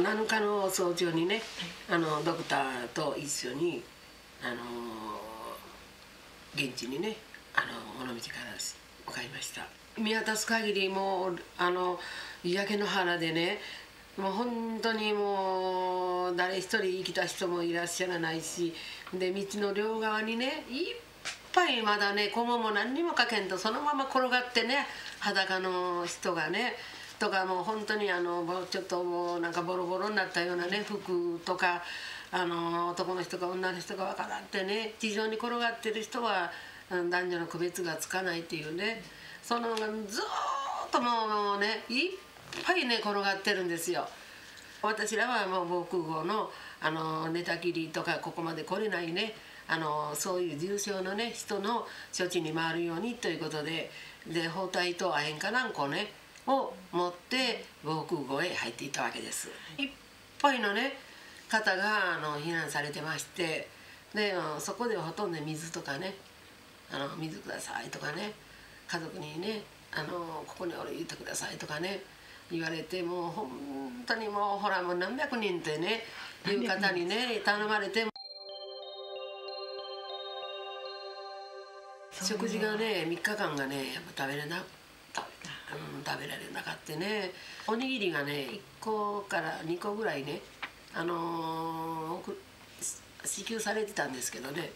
7日の早朝にね、ドクターと一緒に現地にね尾道から向かいました。見渡す限りもう焼け野原でね、もう本当にもう誰一人生きた人もいらっしゃらないし、で道の両側にねいっぱいまだねこもも何にもかけんとそのまま転がってね、裸の人がねとか、もう本当にちょっともうなんかボロボロになったようなね服とか、男の人か女の人かわからんってね、地上に転がってる人は男女の区別がつかないっていうね、そのずーっともうねいっぱいね転がってるんですよ。私らはもう防空壕の寝たきりとかここまで来れないねそういう重症のね人の処置に回るようにということで、包帯と亜鉛かなんかねを持って防空壕へ入っていったわけです。いっぱいのね方が避難されてまして、でそこではほとんど水とかね水くださいとかね、家族にねここにおる言ってくださいとかね言われて、もう本当にもうほらもう何百人ってねいう方にね頼まれて、食事がね3日間がねやっぱ食べられなかったね。おにぎりがね1個から2個ぐらいね支給されてたんですけどね、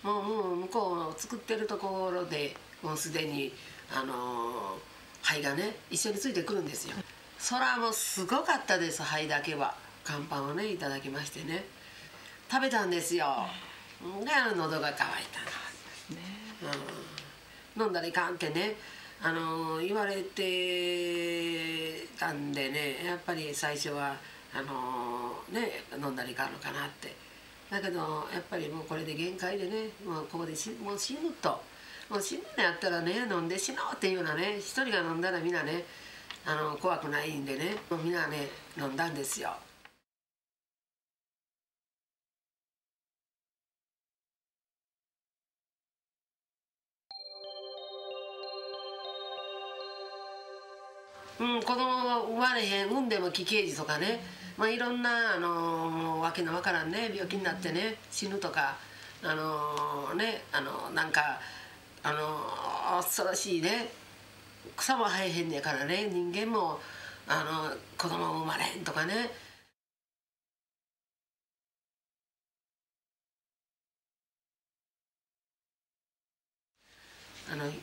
もう向こう作ってるところでもうすでに灰がね一緒についてくるんですよ。そらもうすごかったです。灰だけは乾パンをねいただきましてね食べたんですよ。で喉が渇いたの、飲んだらいかんってね言われてたんでね、やっぱり最初はね飲んだらいかんのかなって。だけどやっぱりもうこれで限界でね、もうここでもう死ぬと、もう死ぬのやったらね飲んで死のうっていうようなね、一人が飲んだらみんなね怖くないんでね、もうみんなね飲んだんですよ。子供が生まれへん、産んでも奇形児とかね、いろんなもう訳のわからんね病気になってね死ぬとかなんか恐ろしいね、草も生えへんねやからね、人間も子供も生まれへんとかね。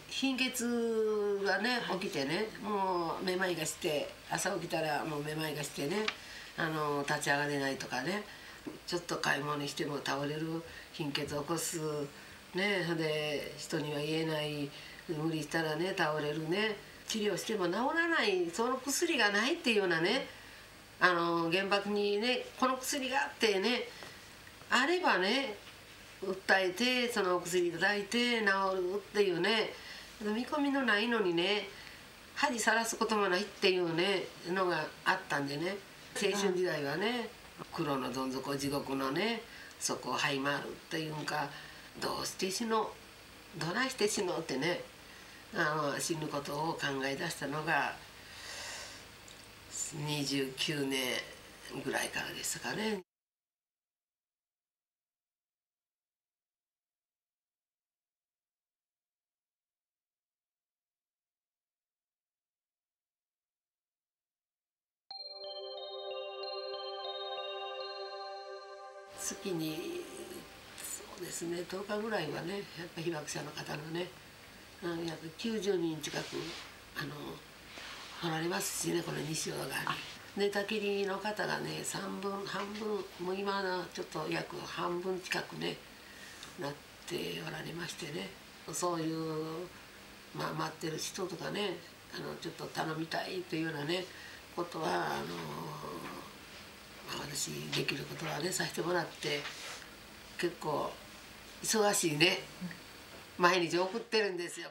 貧血がね起きてね、もうめまいがして、朝起きたらもうめまいがしてね立ち上がれないとかね、ちょっと買い物しても倒れる、貧血を起こすね、で人には言えない、無理したらね倒れるね、治療しても治らない、その薬がないっていうようなね原爆にねこの薬があってねあればね訴えてそのお薬いただいて治るっていうね見込みのないのにね恥さらすこともないっていうねのがあったんでね、青春時代はね黒のどん底地獄のねそこを這い回るっていうんか、どうして死のうどないして死のうってね死ぬことを考え出したのが29年ぐらいからですかね。月にそうですね10日ぐらいはねやっぱ被爆者の方のねやっぱ90人近くおられますしね、この西側に。寝たきりの方がね半分もう今はちょっと約半分近くねなっておられましてね、そういう、待ってる人とかねちょっと頼みたいというようなねことは私できることはねさせてもらって、結構忙しいね毎日送ってるんですよ。